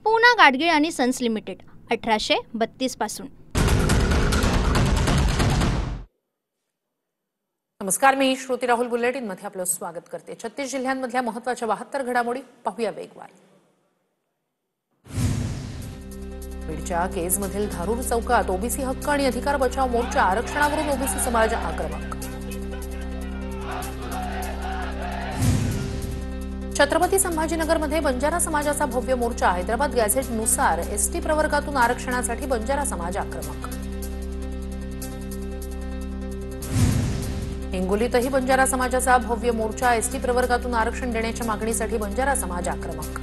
पूना गाडगीळ आणि sons limited 1832 पासून। नमस्कार, मी श्रुती राहुल बुलेटिन मध्ये आपलं स्वागत करते। 36 जिल्ह्यांमधल्या महत्त्वाच्या 72 घडामोडी पाहूया वेगवार। बीडच्या केजमधील धारूर चौकात ओबीसी हक्क आणि अधिकार बचाव मोर्चा, आरक्षणावरून ओबीसी समाज आक्रमक। छत्रपती संभाजीनगरमध्ये बंजारा समाजाचा भव्य मोर्चा, हैदराबाद गॅझेटनुसार एसटी प्रवर्गातून आरक्षणासाठी बंजारा समाज आक्रमक। हिंगोलीतही बंजारा समाजाचा भव्य मोर्चा, एसटी प्रवर्गातून आरक्षण देण्याच्या मागणीसाठी बंजारा समाज आक्रमक।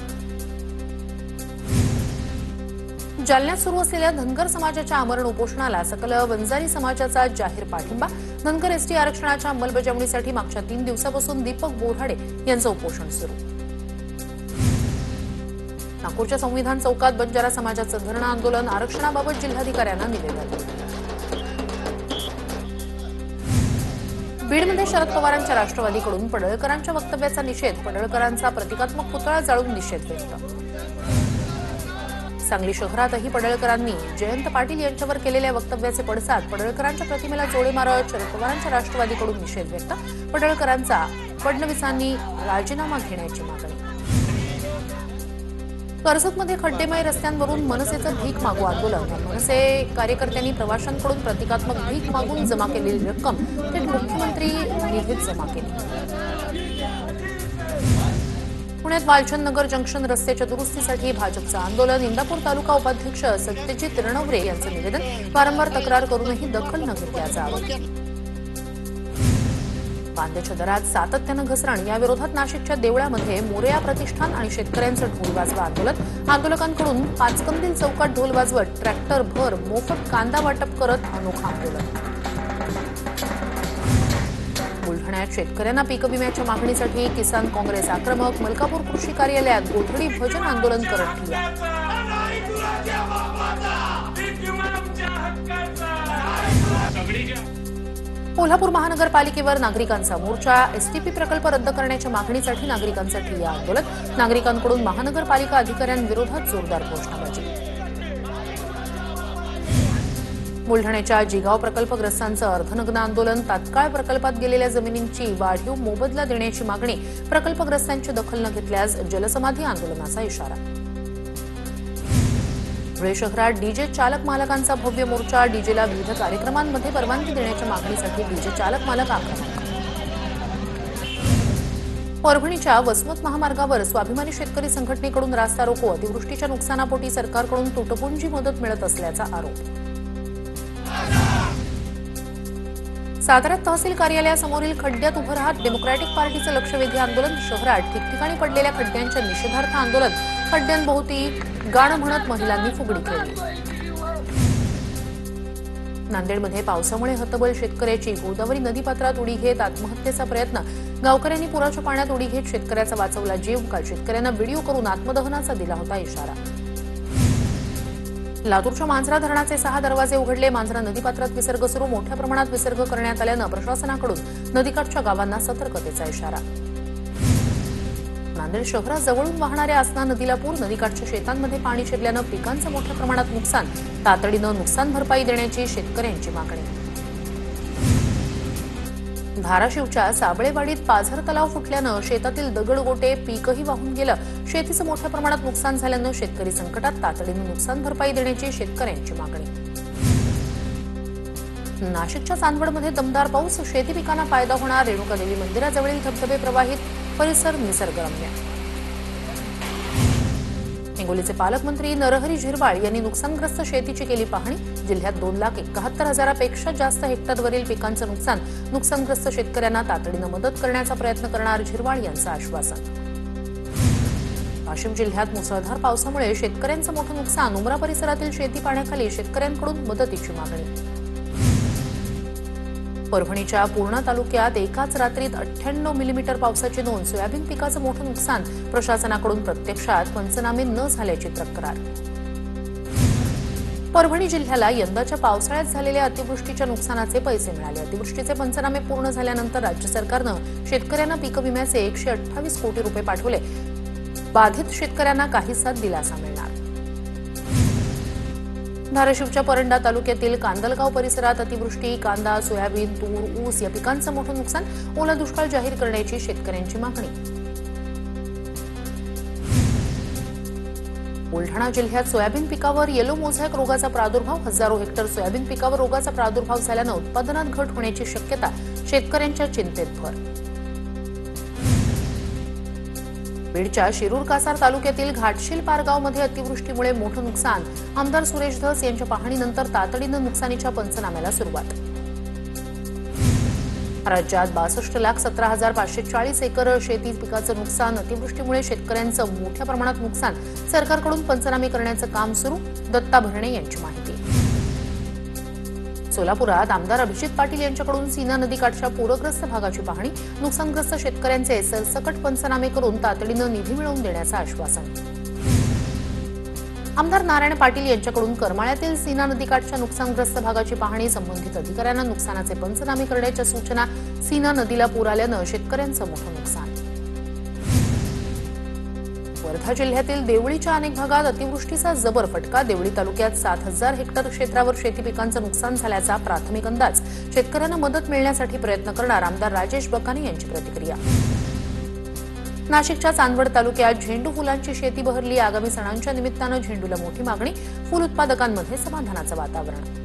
जालन्यात सुरू असलेल्या धनगर समाजाच्या आमरण उपोषणाला सकल वंजारी समाजाचा जाहीर पाठिंबा। धनगर एसटी आरक्षणाच्या अंमलबजावणीसाठी मागच्या 3 दिवसापासून दीपक बोराडे यांचं उपोषण सुरू। नागपूरच्या संविधान चौकात बंजारा समाजाचं धरणं आंदोलन, आरक्षणाबाबत जिल्हाधिकाऱ्यांना निवेदन। बीडमध्ये शरद पवारांच्या राष्ट्रवादीकडून पडळकरांच्या वक्तव्याचा निषेध, पडळकरांचा प्रतिकात्मक पुतळा जाळून निषेध व्यक्त। सांगली शहरातही पडळकरांनी जयंत पाटील यांच्यावर केलेल्या वक्तव्याचे पडसाद, पडळकरांच्या प्रतिमेला जोडे मारत शरद पवारांच्या राष्ट्रवादीकडून निषेध व्यक्त, पडळकरांचा फडणवीसांनी राजीनामा घेण्याची मागणी। कर्जतमध्ये खड्डेमय रस्त्यांवरून मनसेचं भीक मागू आंदोलन, मनसे कार्यकर्त्यांनी प्रवाशांकडून प्रतिकात्मक भीक मागून जमा केलेली रक्कम थेट मुख्यमंत्री निधीत जमा केली। पुण्यात वालचंद नगर जंक्शन रस्त्याच्या दुरुस्तीसाठी भाजपचं आंदोलन, इंदापूर तालुका उपाध्यक्ष सत्यजित रणवरे यांचं निवेदन, वारंवार तक्रार करूनही दखल न घेतल्याचा आरोप। कांद्याच्या दरात सातत्यानं घसरण, याविरोधात नाशिकच्या देवळामध्ये मोरया प्रतिष्ठान आणि शेतकऱ्यांचं ढोल वाजवा आंदोलन, आंदोलकांकडून पाचकंदील चौकात ढोल वाजवत ट्रॅक्टर भर मोफत कांदा वाटप करत अनोखं आंदोलन। बुलढाण्यात शेतकऱ्यांना पीक विम्याच्या मागणीसाठी किसान काँग्रेस आक्रमक, मलकापूर कृषी कार्यालयात गोधडी भजन आंदोलन करत ठिय्या। कोल्हापूर महानगरपालिकेवर नागरिकांचा मोर्चा, एसटीपी प्रकल्प रद्द करण्याच्या मागणीसाठी नागरिकांचं ठिय्या आंदोलन, नागरिकांकडून महानगरपालिका अधिकाऱ्यांविरोधात जोरदार घोषणाबाजी। बुलढाण्याच्या जिगाव प्रकल्पग्रस्तांचं अर्धनग्न आंदोलन, तात्काळ प्रकल्पात गेलेल्या जमिनींची वाढीव मोबदला देण्याची मागणी, प्रकल्पग्रस्तांची दखल न घेतल्यास जलसमाधी आंदोलनाचा इशारा। धुळे शहरात डीजे चालक मालकांचा भव्य मोर्चा, डीजेला विविध कार्यक्रमांमध्ये परवानगी देण्याच्या मागणीसाठी डीजे चालक मालक आक्रमक। परभणीच्या वसमत महामार्गावर स्वाभिमानी शेतकरी संघटनेकडून रास्ता रोको, अतिवृष्टीच्या नुकसानापोटी सरकारकडून तुटपुंजी मदत मिळत असल्याचा आरोप। साताऱ्यात तहसील कार्यालयासमोरील खड्ड्यात उभं राहत डेमोक्रॅटिक पार्टीचं लक्षवेधी आंदोलन, शहरात ठिकठिकाणी पडलेल्या खड्ड्यांच्या निषेधार्थ आंदोलन, खड्ड्यांभोवती गाणं म्हणत महिलांनी फुगडी खेळली। नांदेडमध्ये पावसामुळे हतबल शेतकऱ्याची, गोदावरी नदीपात्रात उडी घेत आत्महत्येचा प्रयत्न, गावकऱ्यांनी पुराच्या पाण्यात उडी घेत शेतकऱ्याचा वाचवला जीव, काल शेतकऱ्यांना व्हिडिओ करून आत्मदहनाचा दिला होता इशारा। लातूरच्या मांजरा धरणाचे 6 दरवाजे उघडले, मांजरा नदीपात्रात विसर्ग सुरू, मोठ्या प्रमाणात विसर्ग करण्यात आल्यानं प्रशासनाकडून नदीकाठच्या गावांना सतर्कतेचा इशारा। नांदेड शहराजवळून वाहणाऱ्या आसना नदीला पूर, नदीकाठच्या शेतांमध्ये पाणी शिरल्यानं पिकांचं मोठ्या प्रमाणात नुकसान, तातडीनं नुकसान भरपाई देण्याची शेतकऱ्यांची मागणी। धाराशिवच्या साबळेवाडीत पाझर तलाव फुटल्यानं शेतातील दगडगोटे, पीकही वाहून गेलं, शेतीचं मोठ्या प्रमाणात नुकसान झाल्यानं शेतकरी संकटात, तातडीनं नुकसान भरपाई देण्याची शेतकऱ्यांची मागणी। नाशिकच्या चांदवडमध्ये दमदार पाऊस, शेती पिकांना फायदा होणार, रेणुकादेवी मंदिराजवळील धबधबे प्रवाहित, परिसर निसर्गरम्य। हिंगोलीचे पालकमंत्री नरहरी झिरवाळ यांनी नुकसानग्रस्त शेतीची केली पाहणी, जिल्ह्यात 2,71,000पेक्षा जास्त हेक्टरवरील पिकांचं नुकसान, नुकसानग्रस्त शेतकऱ्यांना तातडीनं मदत करण्याचा प्रयत्न करणार, झिरवाळ यांचं आश्वासन। वाशिम जिल्ह्यात मुसळधार पावसामुळे शेतकऱ्यांचं मोठं नुकसान, उमरा परिसरातील शेती पाण्याखाली, शेतकऱ्यांकडून मदतीची मागणी। परभणीच्या पूर्णा तालुक्यात एकाच रात्रीत 98 मिलीमीटर पावसाची नोंद, सोयाबीन पिकाचं मोठं नुकसान, प्रशासनाकडून प्रत्यक्षात पंचनामे न झाल्याची तक्रार। परभणी जिल्ह्याला यंदाच्या पावसाळ्यात झालेल्या अतिवृष्टीच्या नुकसानाचे पैसे मिळाले, अतिवृष्टीचे पंचनामे पूर्ण झाल्यानंतर राज्य सरकारनं शेतकऱ्यांना पीक विम्याचे 128 कोटी रुपये पाठवले, बाधित शेतकऱ्यांना काहीसा दिलासा मिळणार। धाराशिवच्या परंडा तालुक्यातील कांदलगाव परिसरात अतिवृष्टी, कांदा, सोयाबीन, तूर, ऊस या पिकांचं मोठं नुकसान, ओला दुष्काळ जाहीर करण्याची शेतकऱ्यांची मागणी. बुलढाणा जिल्ह्यात सोयाबीन पिकावर येलो मोझॅक रोगाचा प्रादुर्भाव, हजारो हेक्टर सोयाबीन पिकावर रोगाचा प्रादुर्भाव झाल्यानं उत्पादनात घट होण्याची शक्यता, शेतकऱ्यांच्या चिंतेत भर. बीडच्या शिरूर कासार तालुक्यातील घाटशील पारगावमध्ये अतिवृष्टीमुळे मोठं नुकसान, आमदार सुरेश धस यांच्या पाहणीनंतर तातडीनं नुकसानीच्या पंचनाम्याला सुरुवात. राज्यात 62,17,540 एकर शेती पिकाचं नुकसान, अतिवृष्टीमुळे शेतकऱ्यांचं मोठ्या प्रमाणात नुकसान, सरकारकडून पंचनामे करण्याचं काम सुरू, दत्ता भरणे यांची माहिती. सोलापुरात आमदार अभिजित पाटील यांच्याकडून सीना नदीकाठच्या पूरग्रस्त भागाची पाहणी, नुकसानग्रस्त शेतकऱ्यांचे सरसकट पंचनामे करून तातडीनं निधी मिळवून देण्याचं आश्वासन. आमदार नारायण पाटील यांच्याकडून करमाळ्यातील सीना नदीकाठच्या नुकसानग्रस्त भागाची पाहणी, संबंधित अधिकाऱ्यांना नुकसानाचे पंचनामे करण्याच्या सूचना. सीना नदीला पूर आल्यानं शेतकऱ्यांचं मोठं नुकसान. वर्धा जिल्ह्यातील देवळीच्या अनेक भागात अतिवृष्टीचा जबर फटका, देवळी तालुक्यात 7,000 हेक्टर क्षेत्रावर शेती पिकांचं नुकसान झाल्याचा प्राथमिक अंदाज, शेतकऱ्यांना मदत मिळण्यासाठी प्रयत्न करणार, आमदार राजेश बकानी यांची प्रतिक्रिया. नाशिकच्या चांदवड तालुक्यात झेंडू फुलांची शेती बहरली, आगामी सणांच्या निमित्तानं झेंडूला मोठी मागणी, फुल उत्पादकांमध्ये समाधानाचं वातावरण.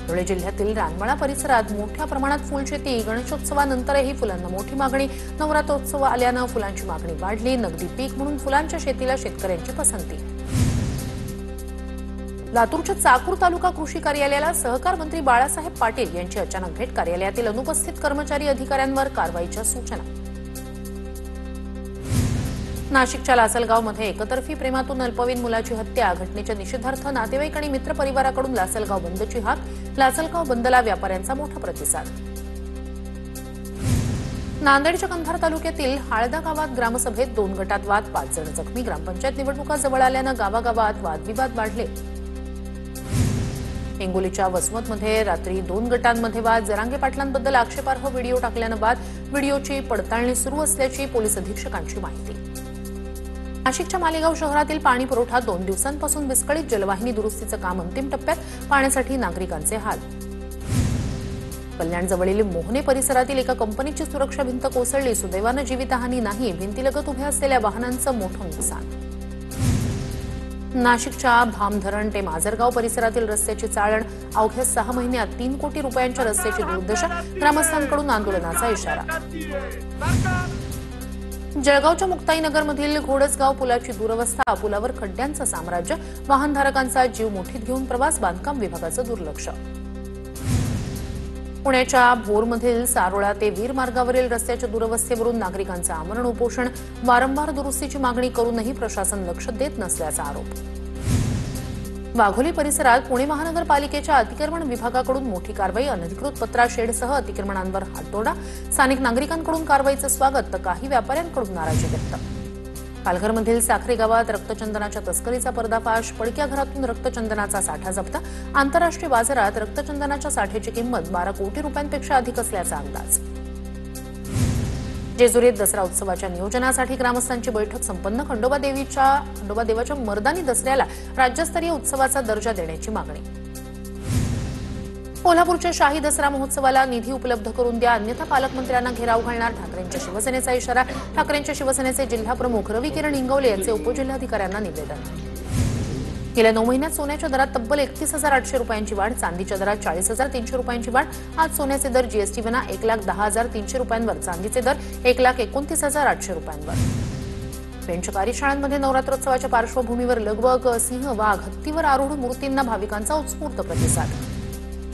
धुळे जिल्ह्यातील रानमळा परिसरात मोठ्या प्रमाणात फुलशेती, गणेशोत्सवानंतरही फुलांना मोठी मागणी, नवरात्रोत्सव आल्यानं फुलांची मागणी वाढली, नगदी पीक म्हणून फुलांच्या शेतीला शेतकऱ्यांची पसंती. लातूरच्या चाकूर तालुका कृषी कार्यालयाला सहकार मंत्री बाळासाहेब पाटील यांची अचानक भेट, कार्यालयातील अनुपस्थित कर्मचारी अधिकाऱ्यांवर कारवाईच्या सूचना. नाशिकच्या लासलगावमध्ये एकतर्फी प्रेमातून अल्पवयीन मुलाची हत्या, घटनेच्या निषेधार्थ नातेवाईक आणि मित्रपरिवाराकडून लासलगाव बंदची हाक, लासलगाव बंदला व्यापाऱ्यांचा मोठा प्रतिसाद. नांदेडच्या कंधार तालुक्यातील हाळदा गावात ग्रामसभेत 2 गटात वाद, 5 जण जखमी, ग्रामपंचायत निवडणुका जवळ आल्यानं गावागावात वादविवाद वाढले. हिंगोलीच्या वसमतमध्ये रात्री 2 गटांमध्ये वाद, जरांगे पाटलांबद्दल आक्षेपार्ह व्हिडिओ टाकल्यानं वाद, व्हिडिओची पडताळणी सुरू असल्याची पोलीस अधीक्षकांची माहिती. नाशिकच्या मालेगाव शहरातील पाणी पुरवठा 2 दिवसांपासून विस्कळीत, जलवाहिनी दुरुस्तीचं काम अंतिम टप्प्यात, पाण्यासाठी नागरिकांचे हाल. कल्याणजवळील मोहने परिसरातील एका कंपनीची सुरक्षा भिंत कोसळली, सुदैवानं जीवितहानी नाही, भिंतीलगत उभ्या असलेल्या वाहनांचं मोठं नुकसान. नाशिकच्या भामधरण ते माजरगाव परिसरातील रस्त्याची चाळण, अवघ्या 6 महिन्यात 3 कोटी रुपयांच्या रस्त्याची दुर्दशा, ग्रामस्थांकडून आंदोलनाचा इशारा. जळगावच्या मुक्ताईनगरमधील घोडसगाव पुलाची दुरवस्था, पुलावर खड्ड्यांचं साम्राज्य, वाहनधारकांचा जीव मुठीत घेऊन प्रवास, बांधकाम विभागाचं दुर्लक्ष. पुण्याच्या भोरमधील सारोळा ते वीर मार्गावरील रस्त्याच्या दुरवस्थेवरून नागरिकांचं आमरण उपोषण, वारंवार दुरुस्तीची मागणी करूनही प्रशासन लक्ष देत नसल्याचा आरोप. वाघोली परिसरात पुणे महानगरपालिकेच्या अतिक्रमण विभागाकडून मोठी कारवाई, अनधिकृत पत्रा शेडसह अतिक्रमणांवर हातोडा, स्थानिक नागरिकांकडून कारवाईचं स्वागत तर काही व्यापाऱ्यांकडून नाराजी व्यक्त. पालघरमधील साखरे गावात रक्तचंदनाच्या तस्करीचा पर्दाफाश, पडक्या घरातून रक्तचंदनाचा साठा जप्त, आंतरराष्ट्रीय बाजारात रक्तचंदनाच्या साठ्याची किंमत 12 कोटी रुपयांपेक्षा अधिक असल्याचा अंदाज. जेजुरीत दसरा उत्सवाच्या नियोजनासाठी ग्रामस्थांची बैठक संपन्न, खंडोबा देवाच्या मर्दानी दसऱ्याला राज्यस्तरीय उत्सवाचा दर्जा देण्याची मागणी. कोल्हापूरच्या शाही दसरा महोत्सवाला निधी उपलब्ध करून द्या, अन्यथा पालकमंत्र्यांना घेराव घालणार, ठाकरेंच्या शिवसेनेचा इशारा. ठाकरेंच्या शिवसेनेचे जिल्हाप्रमुख रवी किरण इंगवले यांचे उपजिल्हाधिकाऱ्यांना निवेदन. गेल्या 9 महिन्यात सोन्याच्या दरात तब्बल 31,800 रुपयांची वाढ, चांदीच्या दरात 40,300 रुपयांची वाढ. आज सोन्याचे दर जीएसटी विना 1,10,300 रुपयांवर, चांदीचे दर 1,29,800 रुपयांवर. पेणच्या कार्यशाळांमध्ये नवरात्रोत्सवाच्या पार्श्वभूमीवर लगबग, सिंह, वाघ, हत्तीवर आरूढ मूर्तींना भाविकांचा उत्स्फूर्त प्रतिसाद.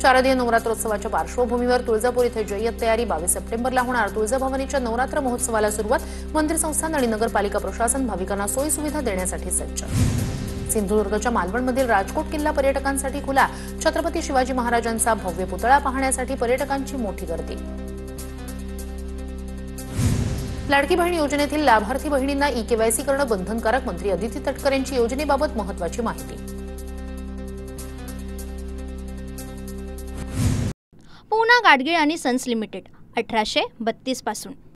शारदीय नवरात्रोत्सवाच्या पार्श्वभूमीवर तुळजापूर इथे जय्यत तयारी, 22 सप्टेंबरला होणार तुळजाभवानीच्या नवरात्र महोत्सवाला सुरुवात, मंदिर संस्थान आणि नगरपालिका प्रशासन भाविकांना सोयीसुविधा देण्यासाठी सज्ज. सिंधुदुर्गच्या मालवणमधील राजकोट किल्ला पर्यटकांसाठी खुला, छत्रपती शिवाजी महाराजांचा भव्य पुतळा पाहण्यासाठी पर्यटकांची मोठी गर्दी. लाडकी बहीण योजनेतील लाभार्थी बहिणींना ई-केवायसी करणं बंधनकारक, मंत्री अदिती तटकरे यांची योजनेबाबत महत्त्वाची माहिती. पूना गाडगीळ आणि सन्स लिमिटेड 1832 पासून